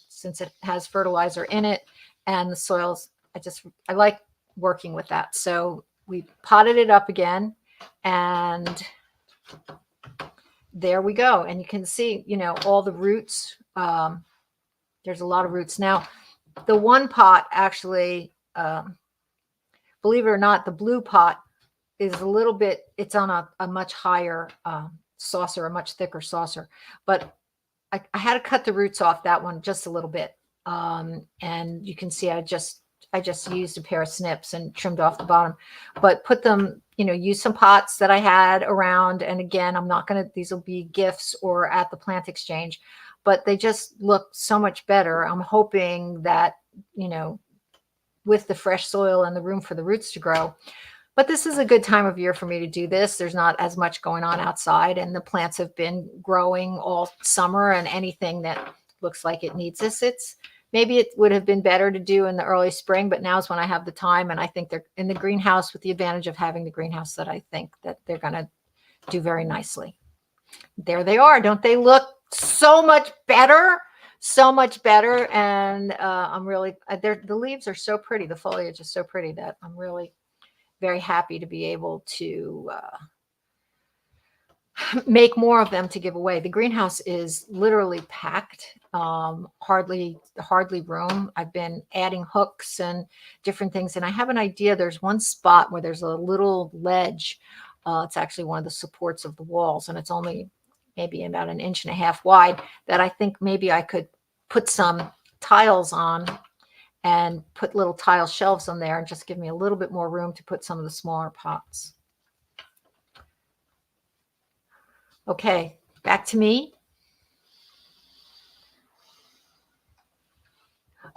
since it has fertilizer in it, and the soils, I like working with that. So we potted it up again, and there we go. And you can see, all the roots. There's a lot of roots. Now, the one pot actually, believe it or not, the blue pot is a little bit, it's on a much higher saucer, a much thicker saucer. But I had to cut the roots off that one just a little bit. And you can see I just used a pair of snips and trimmed off the bottom, but put them, use some pots that I had around. And again, these will be gifts or at the plant exchange, but they just look so much better. I'm hoping that, with the fresh soil and the room for the roots to grow. But this is a good time of year for me to do this. There's not as much going on outside, and the plants have been growing all summer, and anything that looks like it needs this, maybe it would have been better to do in the early spring, but now's when I have the time. And I think they're in the greenhouse, with the advantage of having the greenhouse, that I think that they're going to do very nicely. There they are. Don't they look so much better? So much better. And I'm really, the leaves are so pretty. The foliage is so pretty that I'm really very happy to be able to make more of them to give away. The greenhouse is literally packed, hardly room. I've been adding hooks and different things, and I have an idea. There's one spot where there's a little ledge. It's actually one of the supports of the walls, and it's only maybe about 1.5 inches wide, that I think maybe I could put some tiles on and put little tile shelves on there, and just give me a little bit more room to put some of the smaller pots. Okay, back to me.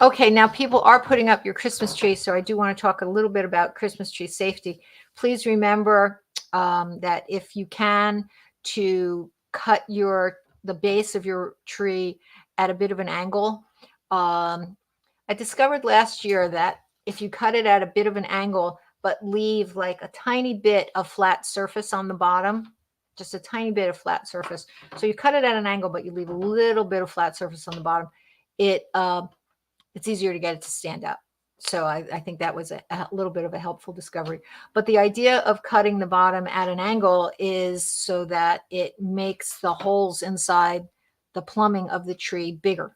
Okay, now people are putting up your Christmas tree, so I do want to talk a little bit about Christmas tree safety. Please remember that if you can, to cut the base of your tree at a bit of an angle. I discovered last year that if you cut it at a bit of an angle, but leave like a tiny bit of flat surface on the bottom, just a tiny bit of flat surface. So you cut it at an angle, but you leave a little bit of flat surface on the bottom. It's easier to get it to stand up. So I think that was a little bit of a helpful discovery. But the idea of cutting the bottom at an angle is so that it makes the holes inside the plumbing of the tree bigger.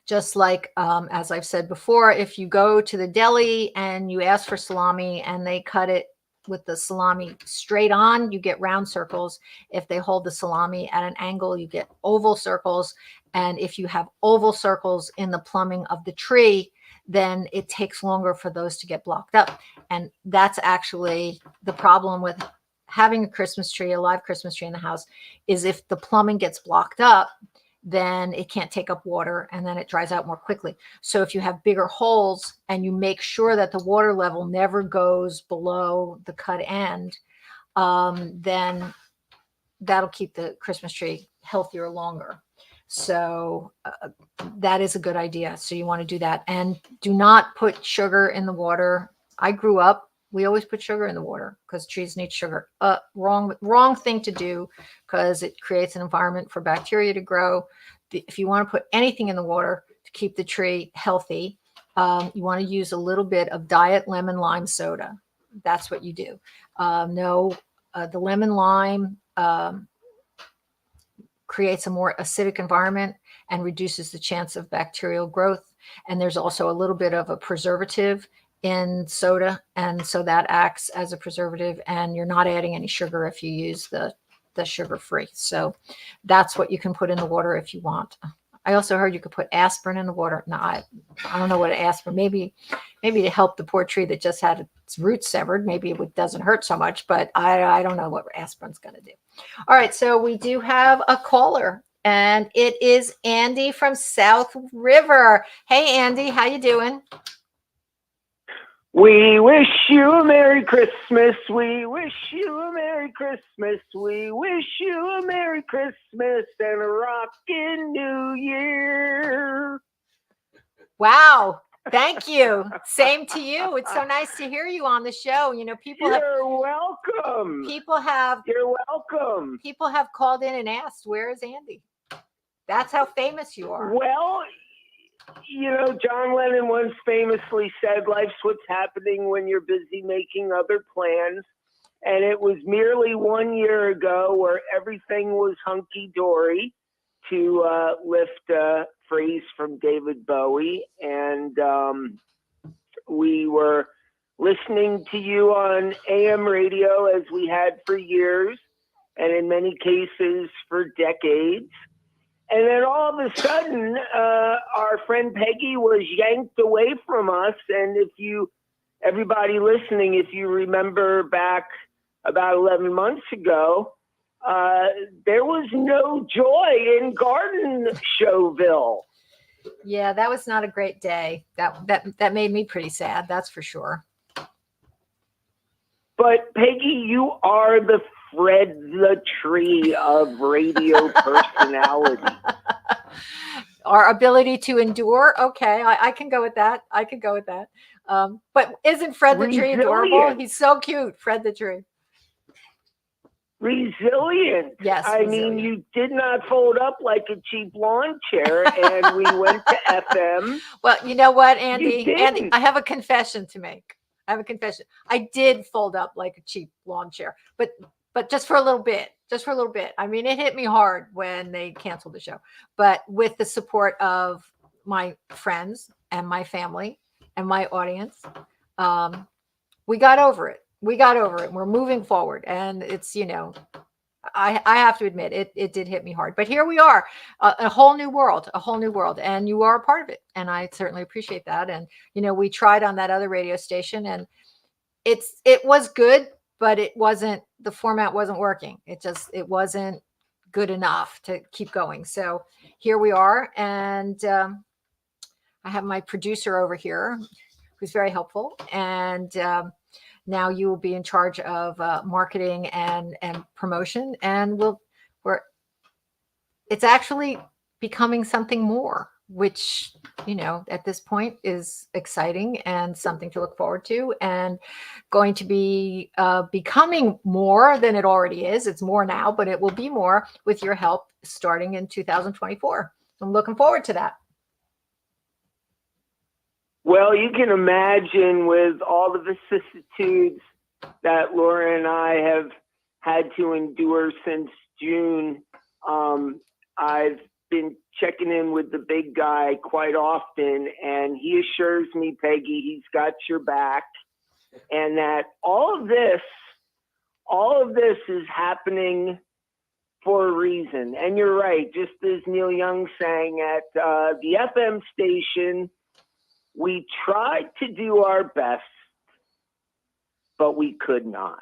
Just like, as I've said before, if you go to the deli and you ask for salami and they cut it with the salami straight on, you get round circles. If they hold the salami at an angle, you get oval circles. And if you have oval circles in the plumbing of the tree, then it takes longer for those to get blocked up. And that's actually the problem with having a Christmas tree, a live Christmas tree in the house, is if the plumbing gets blocked up, then it can't take up water, and then it dries out more quickly. So if you have bigger holes and you make sure that the water level never goes below the cut end, then that'll keep the Christmas tree healthier longer. So that is a good idea. So you want to do that. And do not put sugar in the water. I grew up, we always put sugar in the water because trees need sugar. Wrong thing to do, because it creates an environment for bacteria to grow. If you want to put anything in the water to keep the tree healthy, you want to use a little bit of diet lemon lime soda. That's what you do. The lemon lime creates a more acidic environment and reduces the chance of bacterial growth. And there's also a little bit of a preservative in soda, and so that acts as a preservative, and you're not adding any sugar if you use the sugar-free. So that's what you can put in the water if you want. I also heard you could put aspirin in the water. No, I don't know what aspirin, maybe to help the poor tree that just had its roots severed. Maybe it doesn't hurt so much, but I don't know what aspirin's going to do. All right, so we do have a caller, and it is Andy from South River. Hey, Andy, how you doing? We wish you a Merry Christmas. We wish you a Merry Christmas. We wish you a Merry Christmas and a rockin' New Year. Wow. Thank you. Same to you. It's so nice to hear you on the show. You know, You're welcome. people have You're welcome. people have called in and asked, "Where is Andy?" That's how famous you are. Well, you know, John Lennon once famously said, life's what's happening when you're busy making other plans. And it was merely 1 year ago where everything was hunky-dory, to lift a phrase from David Bowie. And we were listening to you on AM radio as we had for years, and in many cases for decades. And then all of a sudden, our friend Peggy was yanked away from us. And everybody listening, if you remember back about 11 months ago, there was no joy in Garden Showville. Yeah, that was not a great day. That made me pretty sad. That's for sure. But Peggy, you are the Fred the Tree of radio personality. Our ability to endure. Okay, I can go with that. I can go with that. But isn't Fred the Tree adorable? Resilient. He's so cute, Fred the Tree. Resilient. Yes, I resilient. mean, you did not fold up like a cheap lawn chair, and we went to FM. Well, you know what, You Andy? didn't. Andy, I have a confession to make. I have a confession. I did fold up like a cheap lawn chair, but just for a little bit. Just for a little bit. I mean, it hit me hard when they canceled the show, but with the support of my friends and my family and my audience, we got over it. We got over it. We're moving forward, and it's, you know, I have to admit it did hit me hard, but here we are, a whole new world, and you are a part of it, and I certainly appreciate that. And you know, we tried on that other radio station, and it was good, but the format wasn't working. It wasn't good enough to keep going. So here we are, and I have my producer over here who's very helpful, and now you will be in charge of marketing and promotion, and it's actually becoming something more, which, you know, at this point is exciting and something to look forward to, and going to be becoming more than it already is. It's more now, but it will be more with your help starting in 2024. I'm looking forward to that. Well, you can imagine, with all the vicissitudes that Laura and I have had to endure since June, I've been checking in with the big guy quite often, and he assures me, Peggy, he's got your back, and that all of this is happening for a reason. And you're right, just as Neil Young sang at the FM station, we tried to do our best, but we could not.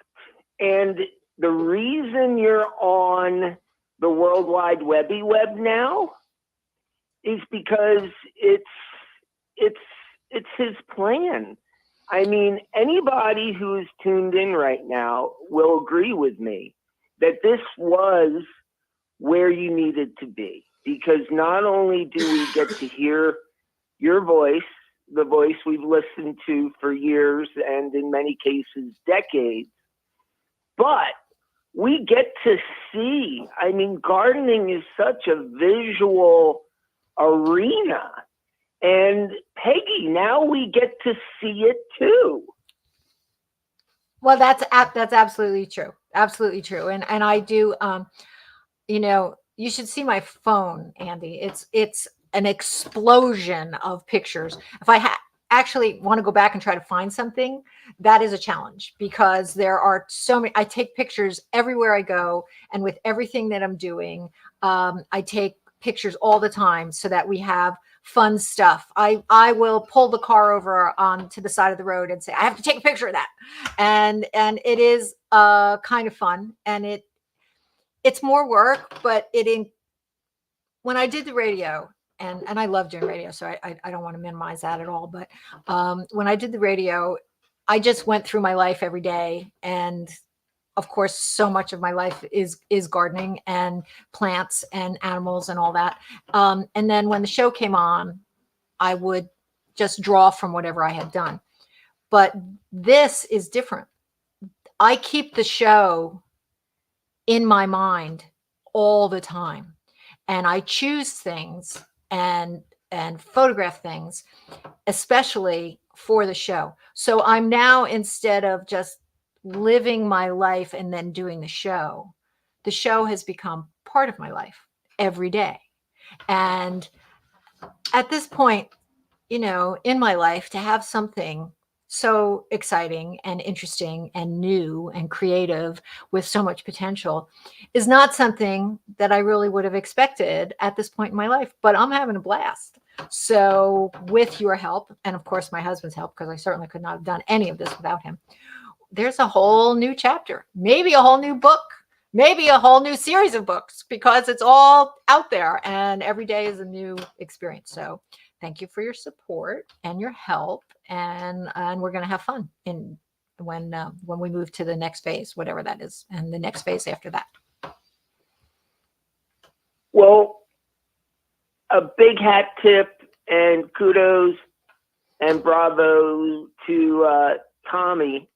And the reason you're on the World Wide Webby Web now is because it's his plan. I mean, anybody who's tuned in right now will agree with me that this was where you needed to be, because not only do we get to hear your voice, the voice we've listened to for years and in many cases decades, but we get to see. I mean, gardening is such a visual arena, and Peggy, now we get to see it too. Well, that's absolutely true. Absolutely true. And I do, you know, you should see my phone, Andy. It's an explosion of pictures. If I actually want to go back and try to find something, that is a challenge, because there are so many. I take pictures everywhere I go, and with everything that I'm doing, I take pictures all the time so that we have fun stuff. I will pull the car over onto the side of the road and say, I have to take a picture of that. And it is kind of fun, and it's more work, but when I did the radio, and I love doing radio, so I don't want to minimize that at all. But when I did the radio, I just went through my life every day, and of course, so much of my life is gardening and plants and animals and all that. And then when the show came on, I would just draw from whatever I had done. But this is different. I keep the show in my mind all the time, and I choose things and photograph things especially for the show. So I'm now, instead of just living my life and then doing the show has become part of my life every day. And at this point, in my life, to have something so exciting and interesting and new and creative with so much potential is not something that I really would have expected at this point in my life, but I'm having a blast. So with your help, and of course my husband's help, because I certainly could not have done any of this without him, there's a whole new chapter, maybe a whole new book, maybe a whole new series of books, because it's all out there and every day is a new experience. So thank you for your support and your help, and we're going to have fun when we move to the next phase, whatever that is, and the next phase after that. Well, a big hat tip and kudos and bravo to Tommy.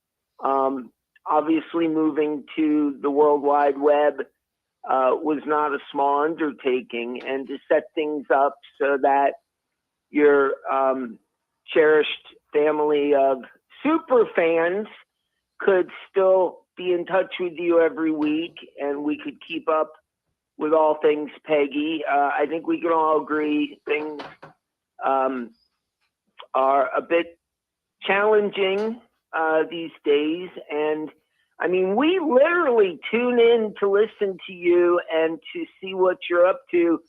Obviously, moving to the World Wide Web was not a small undertaking, and to set things up so that your cherished family of super fans could still be in touch with you every week, and we could keep up with all things Peggy. I think we can all agree things are a bit challenging these days. And I mean, we literally tune in to listen to you and to see what you're up to,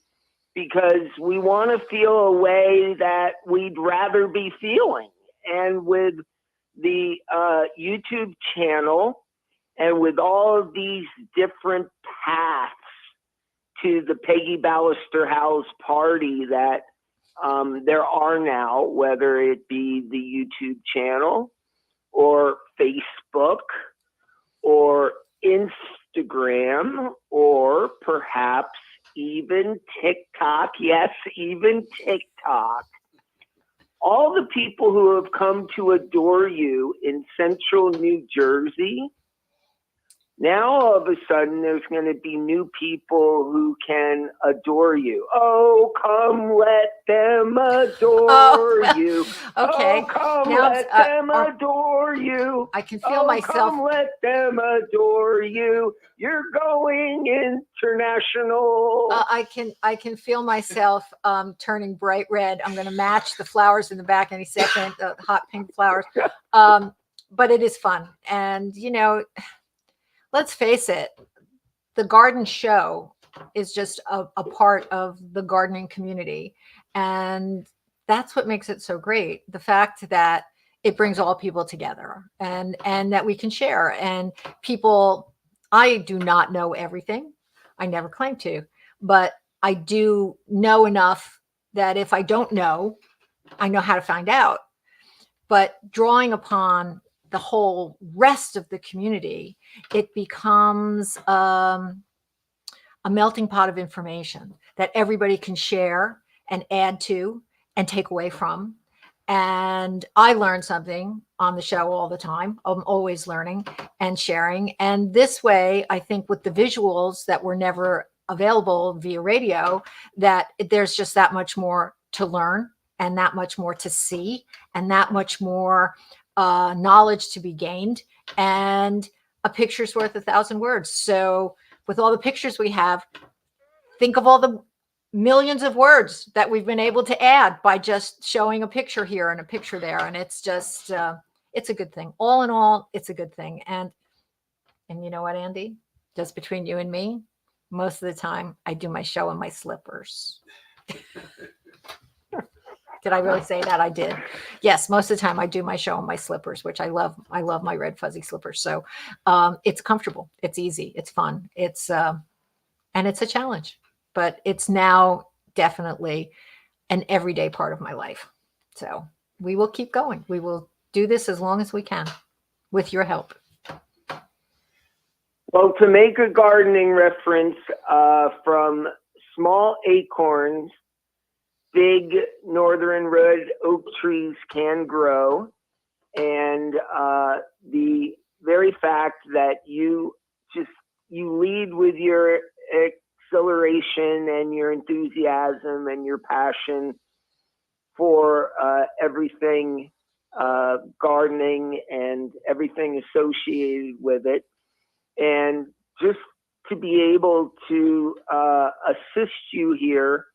because we want to feel a way that we'd rather be feeling. And with the YouTube channel and with all of these different paths to the Peggy Ballister House party that there are now, whether it be the YouTube channel or Facebook or Instagram or perhaps even TikTok. Yes, even TikTok. All the people who have come to adore you in central New Jersey, now all of a sudden there's going to be new people who can adore you. Oh, come let them adore you. Okay. Oh, come Now let them adore you. I can feel Oh, myself. come let them adore you. You're going international. I can feel myself turning bright red. I'm going to match the flowers in the back any second, the hot pink flowers. But it is fun. And, let's face it, the garden show is just a part of the gardening community. And that's what makes it so great. The fact that it brings all people together and that we can share. And people, I do not know everything. I never claim to, but I do know enough that if I don't know, I know how to find out. But drawing upon the whole rest of the community, it becomes a melting pot of information that everybody can share and add to and take away from. And I learn something on the show all the time. I'm always learning and sharing. And this way, I think with the visuals that were never available via radio, that there's just that much more to learn and that much more to see and that much more knowledge to be gained. And a picture's worth 1,000 words. So with all the pictures we have, think of all the millions of words that we've been able to add by just showing a picture here and a picture there. And it's just, it's a good thing. All in all, it's a good thing. And you know what, Andy? Just between you and me, most of the time I do my show in my slippers. Did I really say that? I did. Yes, most of the time I do my show in my slippers, which I love. I love my red fuzzy slippers. So it's comfortable. It's easy. It's fun. It's and it's a challenge, but it's now definitely an everyday part of my life. So we will keep going. We will do this as long as we can with your help. Well, to make a gardening reference, from small acorns big northern red oak trees can grow. And the very fact that you lead with your exhilaration and your enthusiasm and your passion for everything gardening and everything associated with it. And just to be able to assist you here,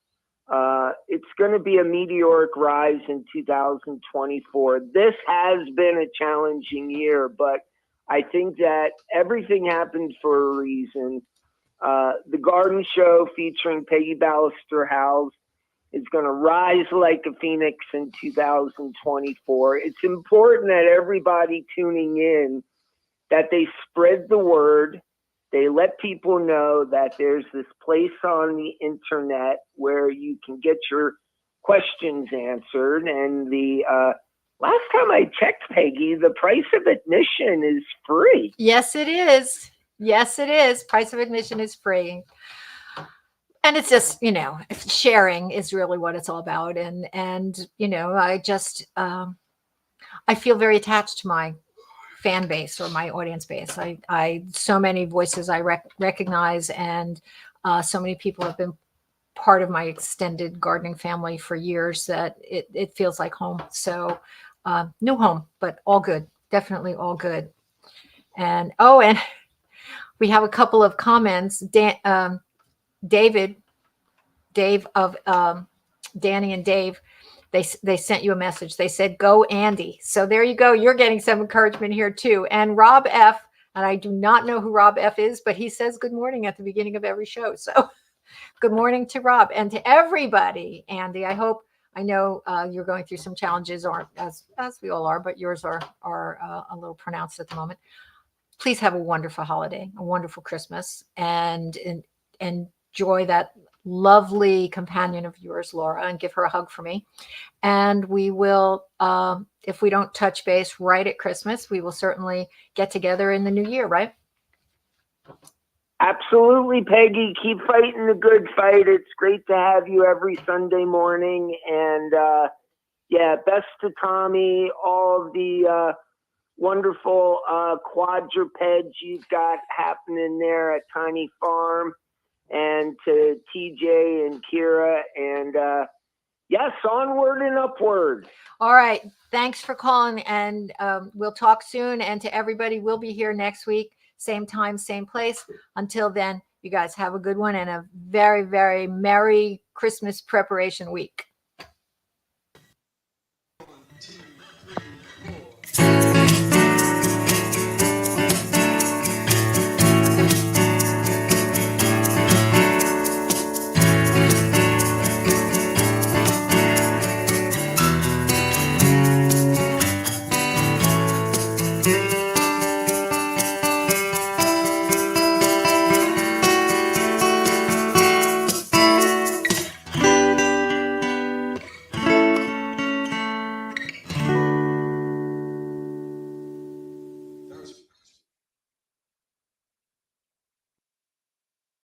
it's going to be a meteoric rise in 2024. This has been a challenging year, but I think that everything happened for a reason. The garden show featuring Peggy Ballister House is going to rise like a phoenix in 2024. It's important that everybody tuning in, that they spread the word. They let people know that there's this place on the internet where you can get your questions answered. And the last time I checked, Peggy, the price of admission is free. Yes, it is. Yes, it is. Price of admission is free. And it's just, sharing is really what it's all about. And I just, I feel very attached to my fan base or my audience base. I so many voices I recognize, and so many people have been part of my extended gardening family for years that it feels like home. So new home, but all good, definitely all good. And we have a couple of comments. Dave of Danny and Dave, they sent you a message. They said, "Go Andy." So there you go. You're getting some encouragement here too. And Rob F, and I do not know who Rob F is, but he says good morning at the beginning of every show. So good morning to Rob and to everybody. Andy, I know you're going through some challenges, or as we all are, but yours are a little pronounced at the moment. Please have a wonderful holiday, a wonderful Christmas, and enjoy that lovely companion of yours, Laura, and give her a hug for me. And we will, if we don't touch base right at Christmas, we will certainly get together in the new year, right? Absolutely, Peggy. Keep fighting the good fight. It's great to have you every Sunday morning. And best to Tommy, all of the wonderful quadrupeds you've got happening there at Tiny Farm, and to TJ and Kira, and yes, onward and upward. All right. Thanks for calling, and we'll talk soon. And to everybody, we'll be here next week, same time, same place. Until then, you guys have a good one and a very, very Merry Christmas preparation week.